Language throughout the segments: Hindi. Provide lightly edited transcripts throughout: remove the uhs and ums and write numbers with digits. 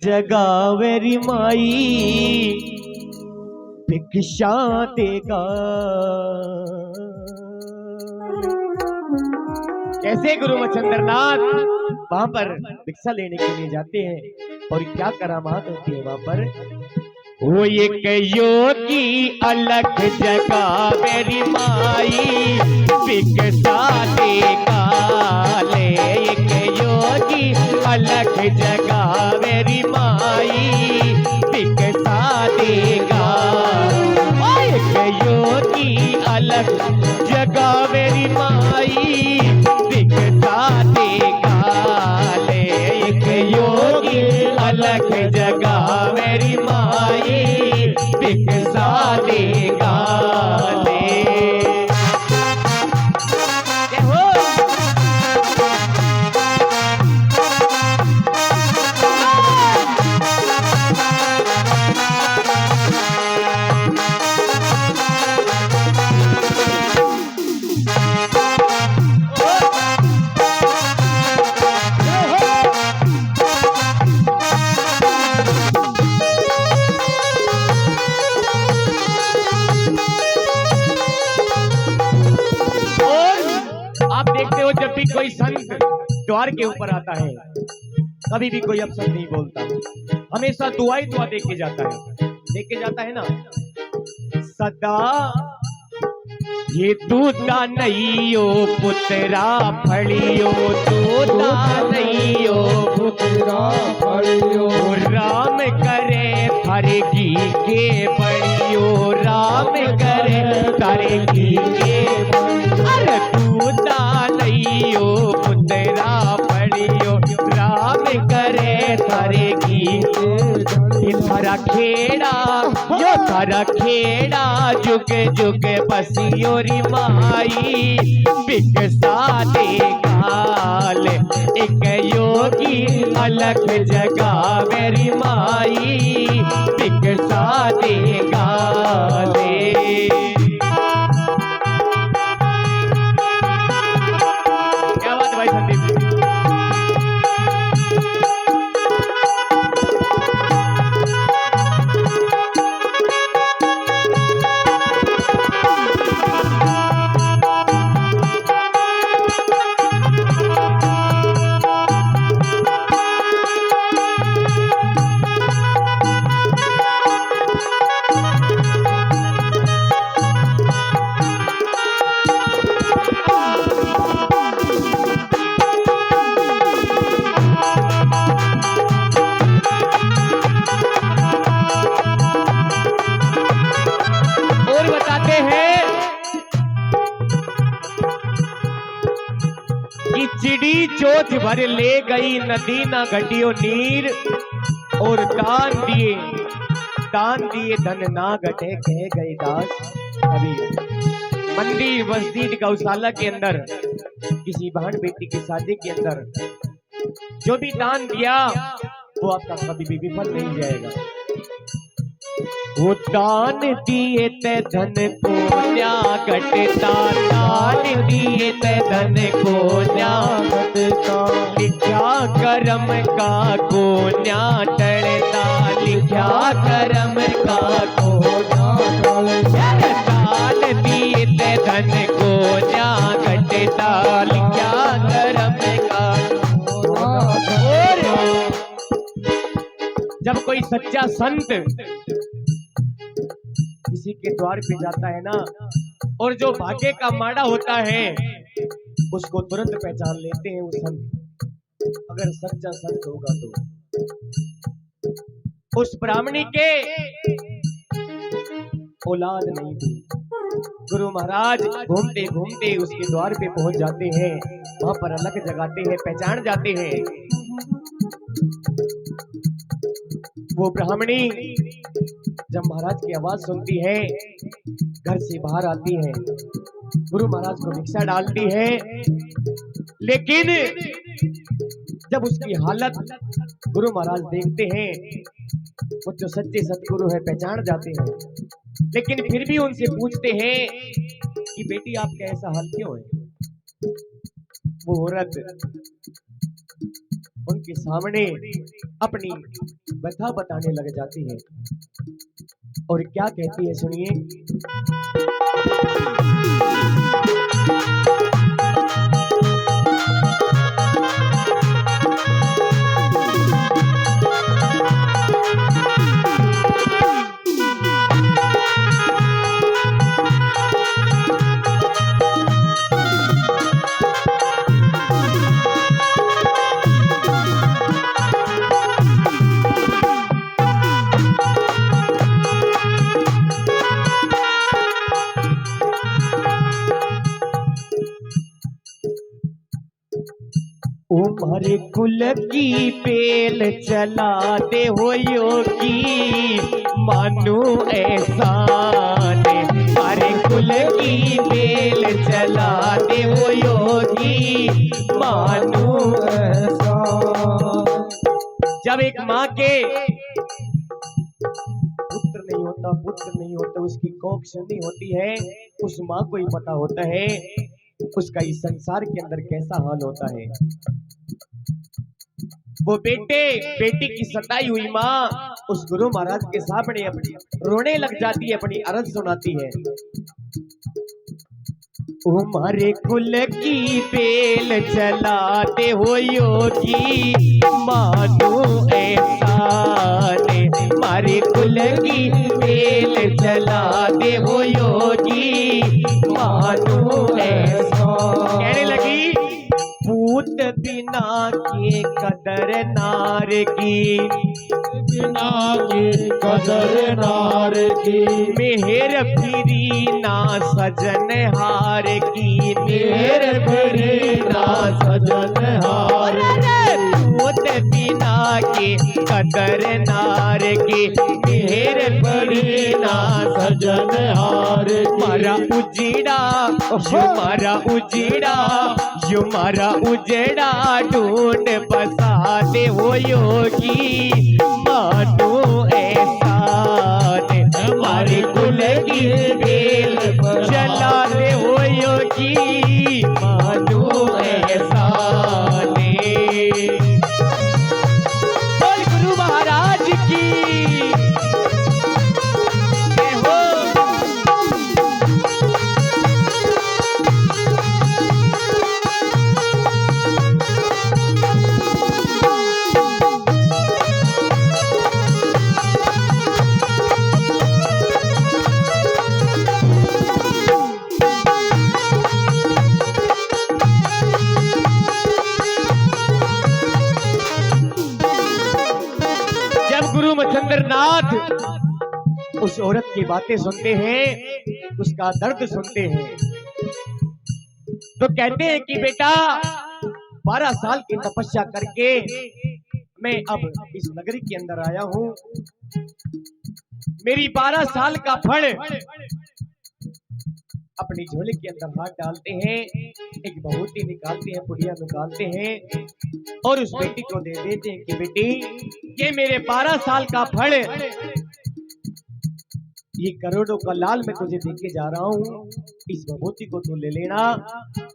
जगावेरी माई भिक्षा देगा। कैसे गुरु मच्छिंद्रनाथ वहां पर भिक्षा लेने के लिए जाते हैं और क्या करामात होती है वहां पर। वो एक योगी अलग जगावेरी माई भिक्षा देगा ले। एक योगी अलग जगावेरी माई भिक्षा देगा। एक योगी अलग जगावेरी माई भिक्षा देगा ले। एक योगी अलग जगावेरी माई भिक्षा देगा ले। देखते हो जब भी कोई संत द्वार के ऊपर आता है कभी भी कोई अफसर नहीं बोलता, हमेशा दुआ ही दुआ देके जाता है ना। सदा ये दूता नहीं हो पुत्रा फड़ियो, दूता नहीं हो पुत्रा फड़ियो। राम करे फरगी के बड़ियो, राम करे फरगी के। अरे दूता नहीं हो पुत्रा फड़ियो, राम करे फरगी के। थारा खेड़ा यो थारा खेड़ा जुग जुग बसियोरी माई भिक्षा देगा ले। एक योगी अलग जगावेरी माई भिक्षा देगा ले। क्या बात भाई संदीप जी। चिड़ी चोच भर ले गई नदी ना घटियो नीर। और दान दिए धन ना घटे कह गए दास। अभी मंदिर मस्जिद गौशाला के अंदर किसी बहन बेटी की शादी के अंदर जो भी दान दिया वो आपका कभी भी विफल नहीं जाएगा। वो दान दिए ते धन को न्या घटता, दान दिए ते धन को न्या घटता। लिखा करम का को न्या टलता, लिखा करम का को न्या टलता। दान दिए ते धन को न्या घटता, लिखा करम का। और जब कोई सच्चा संत किसी के द्वार पे जाता है ना, और जो भाग्य का माड़ा होता है उसको तुरंत पहचान लेते हैं वो संत। अगर सच्चा संत होगा तो उस ब्राह्मणी के औलाद नहीं थी। गुरु महाराज घूमते घूमते उसके द्वार पे पहुंच जाते हैं, वहां पर अलग जगाते हैं, पहचान जाते हैं। वो ब्राह्मणी जब महाराज की आवाज सुनती है घर से बाहर आती है, गुरु महाराज को भिक्षा डालती है। लेकिन जब उसकी हालत गुरु महाराज देखते हैं, वो जो सच्चे सतगुरु है पहचान जाते हैं। लेकिन फिर भी उनसे पूछते हैं कि बेटी आपका ऐसा हाल क्यों है। वो उनके सामने अपनी व्यथा बताने लग जाती है। और क्या कहती है सुनिए। उमर कुल की पेल चला दे हो योगी, मानो एहसान। हमारे कुल की पेल चला दे हो योगी, मानो एहसान। जब एक माँ के पुत्र नहीं होता, उसकी कोख सुनी होती है, उस माँ को ही पता होता है उसका इस संसार के अंदर कैसा हाल होता है। वो बेटी की सताई हुई माँ उस गुरु महाराज के सामने अपनी रोने लग जाती है, अपनी अर्ज सुनाती है। हमारे कुल की पेल चलाते हो योगी, मानो एहसान। हमारे कुल की पेल चलाते हो योगी, मानो एहसान। कहने लगी पूत बिना के कदर नार की, बिना के कदर नार की। मेहर फिरी ना सजन हार की, मेहर फिरी ना सजन हार। पूत बिना के कदर नार की, मेहर फिरी ना सजन हार। मारा उजीड़ा मारा उजीड़ा, जो मारा उजड़ा ढूंढ बसा दे हो योगी, मानो एहसान। हमारे कुल की बेल चला दे हो योगी, मानो एहसान। बोल गुरु महाराज की जय हो। गुरु मच्छिंद्रनाथ उस औरत की बातें सुनते हैं, उसका दर्द सुनते हैं, तो कहते हैं कि बेटा 12 साल की तपस्या करके मैं अब इस नगरी के अंदर आया हूं। मेरी 12 साल का फल अपनी झोले के अंदर हाथ डालते हैं, एक बहुती निकालते हैं, पुड़िया निकालते हैं और उस बेटी को दे देते हैं कि बेटी ये मेरे 12 साल का फल, ये करोड़ों का लाल मैं तुझे देके जा रहा हूँ, इस विभूति को तू ले लेना।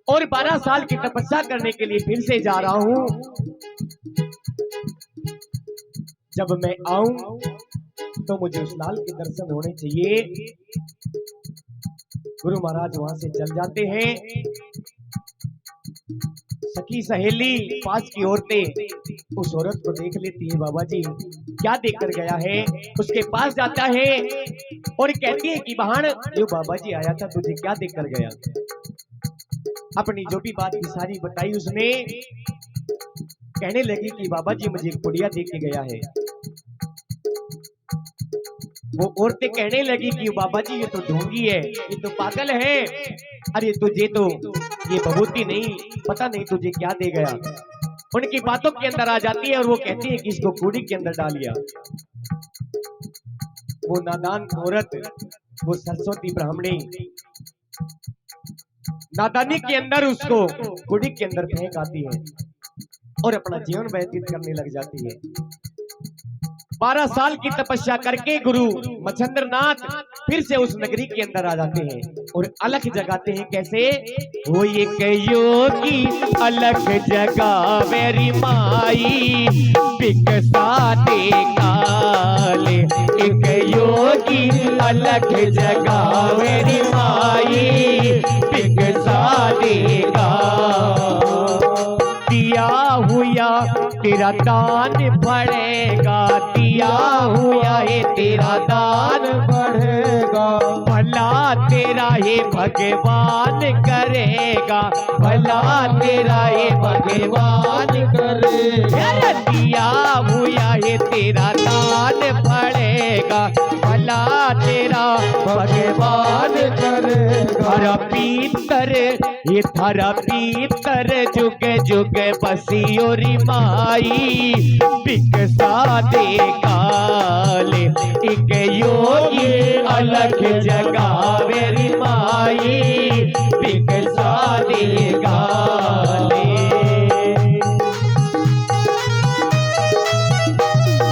और 12 साल की तपस्या करने के लिए फिर से जा रहा हूँ, जब मैं आऊं तो मुझे उस लाल के दर्शन होने चाहिए। गुरु महाराज वहां से चल जाते हैं। सखी सहेली पास की औरतें उस औरत को देख लेती है, बाबा जी क्या देखकर गया है। उसके पास जाता है और कहती है कि बहन जो बाबा जी आया था तुझे क्या देखकर गया। अपनी जो भी बात की सारी बताई उसने। कहने लगी कि बाबा जी मुझे एक पुड़िया देख के गया है। वो औरतें कहने लगी कि बाबा जी ये तो ढोंगी है, ये तो पागल है, अरे तुझे तो ये विभूति नहीं पता नहीं तुझे क्या दे गया। उनकी बातों के अंदर आ जाती है और वो कहती है कि इसको कूड़ी के अंदर डालिया। वो नादान औरत, वो सरस्वती ब्राह्मणी नादानी के अंदर उसको कूड़ी के अंदर फेंक आती है और अपना जीवन व्यतीत करने लग जाती है। 12 साल की तपस्या करके गुरु मच्छिंद्रनाथ फिर से उस नगरी के अंदर आ जाते हैं और अलग जगाते हैं। कैसे? वो एक योगी अलग जगह मेरी माई बिकसाते काले, एक योगी अलग जगह मेरी माई बिकसाते दिया हुआ तेरा दान बढ़ेगा, दिया हुआ है तेरा दान बढ़ेगा, भला तेरा हे भगवान करेगा, भला तेरा हे भगवान करेगा, दिया हुआ है तेरा दान बढ़ेगा, भला तेरा भगवान करेगा। हरा पीतर ये थारा पीतर जुग जुग बसियोरी माई बिकसा दे काले, एक योगी अलग जगह मेरी माई बिकसा दे काले।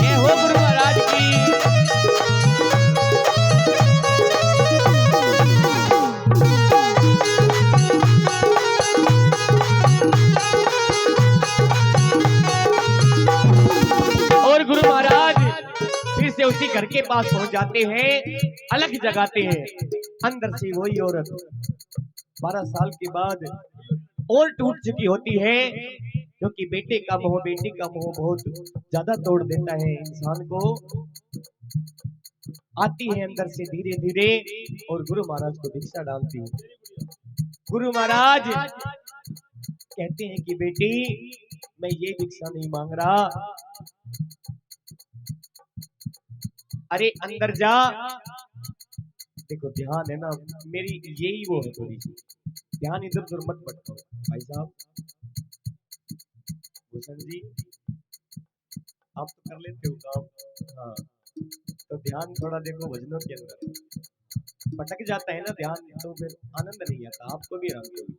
ये हो गुरु महाराज की। और गुरु महाराज फिर से उसी घर के पास पहुंच जाते हैं, अलग जगाते हैं। अंदर से वही औरत 12 साल के बाद और टूट चुकी होती है, क्योंकि बेटे का मोह, बेटी का मोह बहुत ज्यादा तोड़ देता है इंसान को। आती है अंदर से धीरे धीरे और गुरु महाराज को भिक्षा डालती है। गुरु महाराज कहते हैं कि बेटी मैं ये भिक्षा नहीं मांग रहा, अरे अंदर जा। देखो ध्यान है ना मेरी, यही वो है थोड़ी सी ध्यान इधर उधर मत भटको भाई साहब। भूषण जी आप तो कर लेते हो काम, हाँ तो ध्यान थोड़ा देखो भजनों के अंदर भटक जाता है ना ध्यान, तो फिर आनंद नहीं आता, आपको भी आनंद होगी।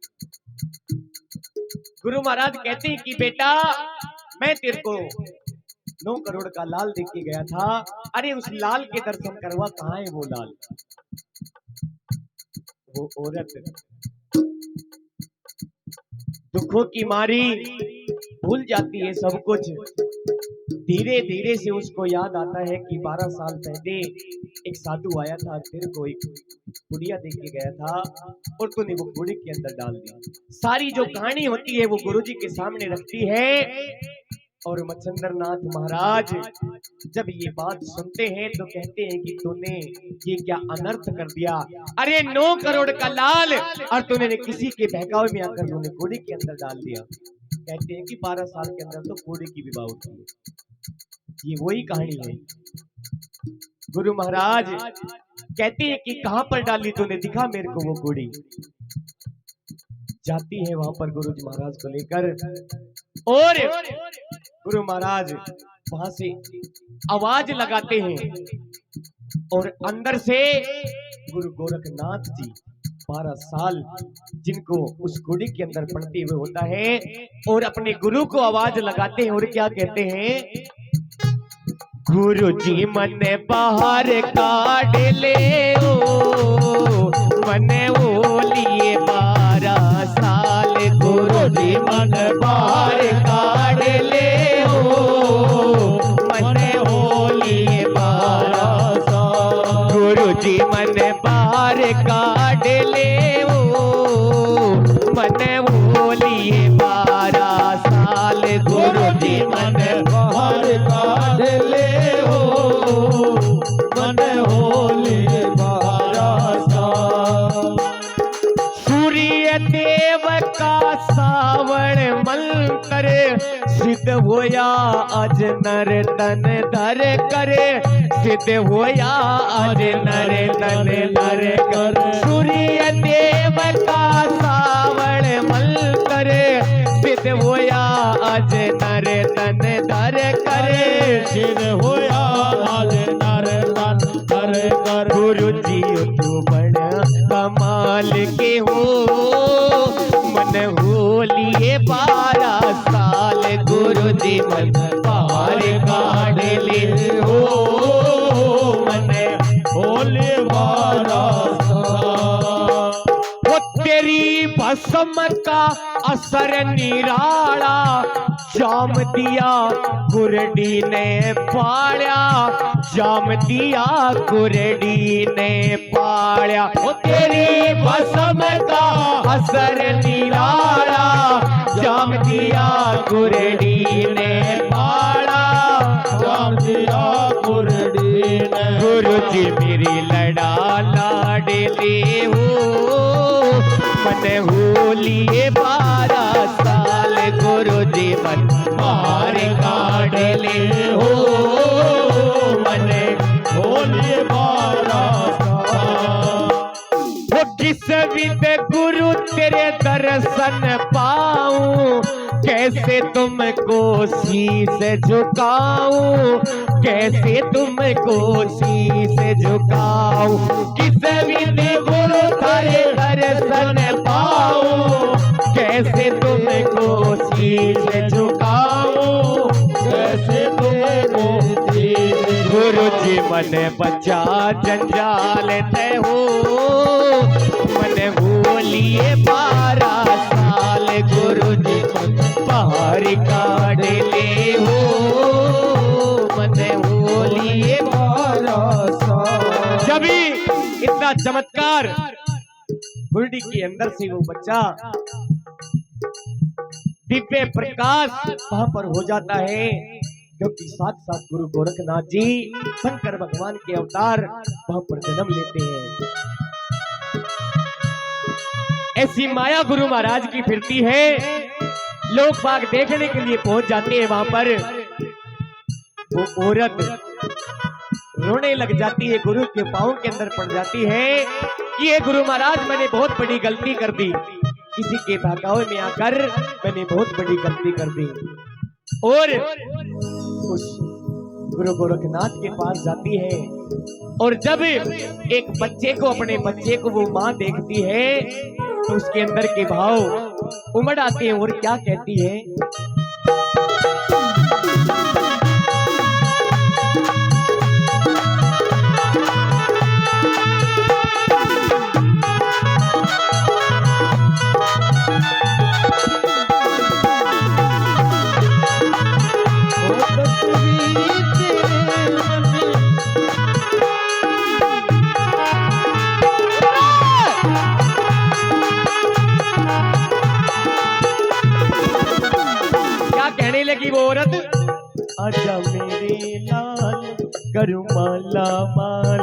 गुरु महाराज कहते हैं कि बेटा मैं तेरे को 9 करोड़ का लाल देख के गया था, अरे उस लाल के दर्शन करवा, कहाँ है वो लाल? वो औरत दुखों की मारी भूल जाती है सब कुछ। धीरे धीरे से उसको याद आता है कि 12 साल पहले एक साधु आया था, तेरे को एक गुड़िया देख के गया था और तूने वो गुड़ी के अंदर डाल दी। सारी जो कहानी होती है वो गुरुजी के सामने रखती है। और मच्छिंद्र नाथ महाराज जब ये बात सुनते हैं तो कहते हैं कि तूने ये क्या अनर्थ कर दिया, अरे 9 करोड़ का लाल और तूने किसी के बहकावे में आकर तूने घोड़े के अंदर डाल दिया। कहते हैं कि 12 साल के अंदर तो घोड़े की विवाह होती है। ये वही कहानी है। गुरु महाराज कहते हैं कि कहां पर डाली तूने, दिखा मेरे को वो घोड़ी। जाती है वहां पर गुरु महाराज को लेकर और गुरु महाराज वहां से आवाज लगाते हैं और अंदर से गुरु गोरखनाथ जी 12 साल जिनको उस घोड़ी के अंदर पड़ते हुए होता है और अपने गुरु को आवाज लगाते हैं और क्या कहते हैं, गुरु जी मन बाहर काढ़ ले ओ मन वो लिए 12 साल, गुरु जी मन बाहर काढ़ ले ओ मन हो लिए 12 साल, गुरु जी मन बाहर काढ़ ले ओ मन वो लिए 12 साल, गुरु जी मन बाहर काढ़ ले मन होली 12 साल। सूर्य देव का सावण मंत्र सिद्ध होया आज नर तन धर करे, सिद्ध होया आज नर तन धर कर। सूर्य देव का सावण मंत्र सिद्ध होया आज नर तन धर करे, सिद्ध होया आज नर तन धर कर। गुरु जी तू बड़ा कमाल के हो मन होलिए 12 साल, गुरु जी मन बाहर काढ़ ले हो मन होलिए 12 भस्म का असर निराला, जाम दिया कुरडी ने पाया, जाम दिया कुरडी ने पाया। तेरी भस्म का असर निराला, जाम दिया कुरडी ने पाया, जाम दिया कुरडी ने। गुरु जी मेरी लड़ा लाडले हो, मन होलिए 12 साल, गुरु जी मन मार काढ़ले हो, मन होलिए 12 साल। वो किस विद गुरु तेरे दर्शन पाऊं, कैसे तुमको शीस झुकाऊं, कैसे तुमको शीस झुकाऊं। किस विद गुरु तेरे दर्शन पाऊं, कैसे तुमको शीस झुकाऊं, कैसे तुमको गुरु जी मन बचा जंजाल तय हो, मन बोलिए 12 साल, गुरु जी बाहर काढ़ ले हो, मन बोलिए 12 साल। जब इतना चमत्कार गुरडी के अंदर से वो बच्चा दिव्य प्रकाश वहां पर हो जाता है, क्योंकि साथ साथ गुरु गोरखनाथ जी शंकर भगवान के अवतार वहां पर जन्म लेते हैं। ऐसी माया गुरु महाराज की फिरती है, लोग बाग देखने के लिए पहुंच जाते हैं वहां पर। वो औरत रोने लग जाती है, गुरु के पांव के अंदर पड़ जाती है कि ये गुरु महाराज मैंने बहुत बड़ी गलती कर दी, किसी के बहकावे में आकर मैंने बहुत बड़ी गलती कर दी। और उस गुरु गोरखनाथ के पास जाती है, और जब एक बच्चे को, अपने बच्चे को वो माँ देखती है तो उसके अंदर के भाव उमड़ आते हैं, और क्या कहती है। लगी वो औरत, आजा मेरे लाल करूं माला माल,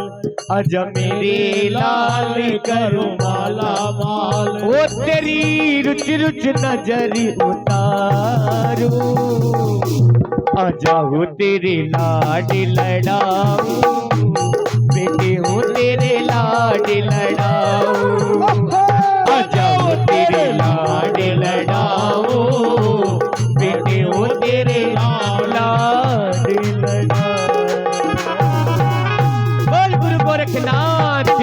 आजा मेरे लाल करूं माला माल, वो तेरी रुच रुच नजर उतारू, आजा हो तेरे लाड लड़ाऊं, बेटे हो तेरे लाड लड़ाऊं, आजा हो तेरे लाड लड़ाऊं, बेटे हो तेरे लाड लड़ा। बोल गुरु गोरखनाथ।